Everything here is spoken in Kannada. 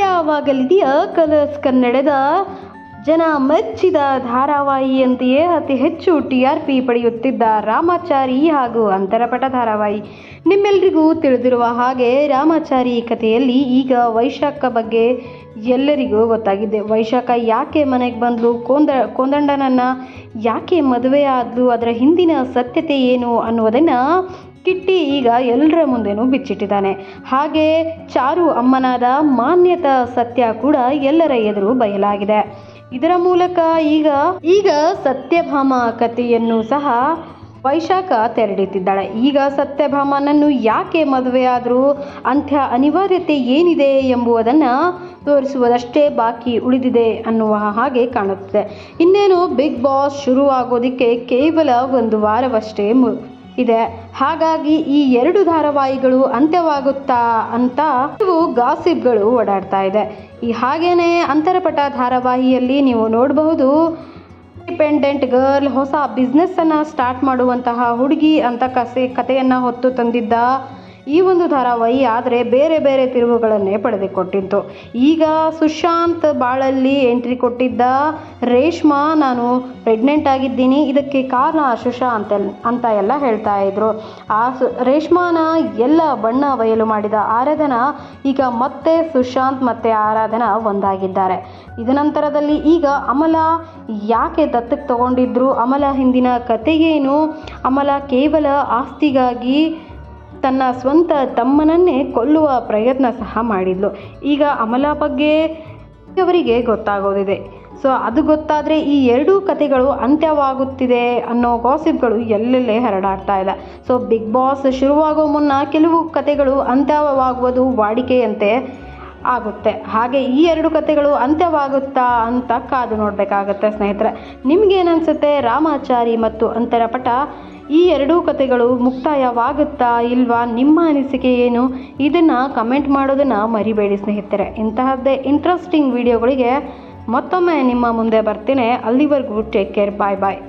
ಮುಕ್ತಾಯವಾಗಲಿದೆಯಾ ಕಲರ್ಸ್ ಕನ್ನಡದ ಜನ ಮೆಚ್ಚಿದ ಧಾರಾವಾಹಿಯಂತೆಯೇ ಅತಿ ಹೆಚ್ಚು TRP ಪಡೆಯುತ್ತಿದ್ದ ರಾಮಾಚಾರಿ ಹಾಗೂ ಅಂತರಪಟ ಧಾರಾವಾಹಿ. ನಿಮ್ಮೆಲ್ಲರಿಗೂ ತಿಳಿದಿರುವ ಹಾಗೆ ರಾಮಾಚಾರಿ ಕಥೆಯಲ್ಲಿ ಈಗ ವೈಶಾಖ ಬಗ್ಗೆ ಎಲ್ಲರಿಗೂ ಗೊತ್ತಾಗಿದೆ. ವೈಶಾಖ ಯಾಕೆ ಮನೆಗೆ ಬಂದಳು, ಕೋದಂಡನನ್ನು ಯಾಕೆ ಮದುವೆ ಆದಳು, ಅದರ ಹಿಂದಿನ ಸತ್ಯತೆ ಏನು ಅನ್ನೋದನ್ನು ಕಿಟ್ಟಿ ಈಗ ಎಲ್ಲರ ಮುಂದೆನೂ ಬಿಚ್ಚಿಟ್ಟಿದ್ದಾನೆ. ಹಾಗೆ ಚಾರು ಅಮ್ಮನಾದ ಮಾನ್ಯತಾ ಸತ್ಯ ಕೂಡ ಎಲ್ಲರ ಎದುರು ಬಯಲಾಗಿದೆ. ಇದರ ಮೂಲಕ ಈಗ ಸತ್ಯಭಾಮ ಕಥೆಯನ್ನು ಸಹ ವೈಶಾಖ ತೆರೆದಿಟ್ಟಿದ್ದಾಳೆ. ಈಗ ಸತ್ಯಭಾಮನನ್ನು ಯಾಕೆ ಮದುವೆ ಆದರೂ ಅಂತ್ಯ ಅನಿವಾರ್ಯತೆ ಏನಿದೆ ಎಂಬುದನ್ನು ತೋರಿಸುವುದಷ್ಟೇ ಬಾಕಿ ಉಳಿದಿದೆ ಅನ್ನುವ ಹಾಗೆ ಕಾಣುತ್ತದೆ. ಇನ್ನೇನು ಬಿಗ್ ಬಾಸ್ ಶುರುವಾಗೋದಕ್ಕೆ ಕೇವಲ ಒಂದು ವಾರವಷ್ಟೇ ಇದೆ. ಹಾಗಾಗಿ ಈ ಎರಡು ಧಾರಾವಾಹಿಗಳು ಅಂತ್ಯವಾಗುತ್ತಾ ಅಂತ ಗಾಸಿಪ್ಗಳು ಓಡಾಡ್ತಾ ಇದೆ. ಹಾಗೇನೆ ಅಂತರಪಟ ಧಾರಾವಾಹಿಯಲ್ಲಿ ನೀವು ನೋಡಬಹುದು, ಇಂಡಿಪೆಂಡೆಂಟ್ ಗರ್ಲ್, ಹೊಸ ಬಿಸ್ನೆಸ್ಸನ್ನು ಸ್ಟಾರ್ಟ್ ಮಾಡುವಂತಹ ಹುಡುಗಿ ಅಂತ ಕಥೆಯನ್ನು ಹೊತ್ತು ತಂದಿದ್ದ ಈ ಒಂದು ಧಾರಾವಾಹಿ ಆದರೆ ಬೇರೆ ಬೇರೆ ತಿರುವುಗಳನ್ನೇ ಪಡೆದುಕೊಟ್ಟಿತ್ತು. ಈಗ ಸುಶಾಂತ್ ಬಾಳಲ್ಲಿ ಎಂಟ್ರಿ ಕೊಟ್ಟಿದ್ದ ರೇಷ್ಮಾ, ನಾನು ಪ್ರೆಗ್ನೆಂಟ್ ಆಗಿದ್ದೀನಿ, ಇದಕ್ಕೆ ಕಾರಣ ಸುಶಾಂತ್ ಅಂತ ಎಲ್ಲ ಹೇಳ್ತಾ ಇದ್ರು. ಆ ರೇಷ್ಮಾನ ಎಲ್ಲ ಬಣ್ಣ ಬಯಲು ಮಾಡಿದ ಆರಾಧನಾ ಈಗ ಮತ್ತೆ ಸುಶಾಂತ್ ಮತ್ತು ಆರಾಧನಾ ಒಂದಾಗಿದ್ದಾರೆ. ಇದನಂತರದಲ್ಲಿ ಈಗ ಅಮಲಾ ಯಾಕೆ ದತ್ತಕ್ಕೆ ತಗೊಂಡಿದ್ರು, ಅಮಲಾ ಹಿಂದಿನ ಕಥೆಗೇನು, ಅಮಲಾ ಕೇವಲ ಆಸ್ತಿಗಾಗಿ ತನ್ನ ಸ್ವಂತ ತಮ್ಮನನ್ನೇ ಕೊಲ್ಲುವ ಪ್ರಯತ್ನ ಸಹ ಮಾಡಿದ್ಲು. ಈಗ ಅಮಲಾ ಬಗ್ಗೆ ಅವರಿಗೆ ಗೊತ್ತಾಗೋದಿದೆ. ಸೊ ಅದು ಗೊತ್ತಾದರೆ ಈ ಎರಡೂ ಕಥೆಗಳು ಅಂತ್ಯವಾಗುತ್ತಿದೆ ಅನ್ನೋ ಗಾಸಿಪ್ಗಳು ಎಲ್ಲೆಲ್ಲೇ ಹರಡಾಡ್ತಾ ಇದೆ. ಸೊ ಬಿಗ್ ಬಾಸ್ ಶುರುವಾಗೋ ಮುನ್ನ ಕೆಲವು ಕಥೆಗಳು ಅಂತ್ಯವಾಗುವುದು ವಾಡಿಕೆಯಂತೆ ಆಗುತ್ತೆ. ಹಾಗೆ ಈ ಎರಡು ಕಥೆಗಳು ಅಂತ್ಯವಾಗುತ್ತಾ ಅಂತ ಕಾದು ನೋಡಬೇಕಾಗತ್ತೆ ಸ್ನೇಹಿತರೆ. ನಿಮಗೇನನ್ಸುತ್ತೆ, ರಾಮಾಚಾರಿ ಮತ್ತು ಅಂತರಪಟ ಈ ಎರಡೂ ಕಥೆಗಳು ಮುಕ್ತಾಯವಾಗುತ್ತಾ ಇಲ್ವಾ? ನಿಮ್ಮ ಅನಿಸಿಕೆ ಏನು? ಇದನ್ನು ಕಮೆಂಟ್ ಮಾಡೋದನ್ನು ಮರಿಬೇಡಿ ಸ್ನೇಹಿತರೆ. ಇಂತಹದ್ದೇ ಇಂಟ್ರೆಸ್ಟಿಂಗ್ ವಿಡಿಯೋಗಳಿಗೆ ಮತ್ತೊಮ್ಮೆ ನಿಮ್ಮ ಮುಂದೆ ಬರ್ತೀನಿ. ಅಲ್ಲಿವರೆಗೂ ಟೇಕ್ ಕೇರ್, ಬಾಯ್ ಬಾಯ್.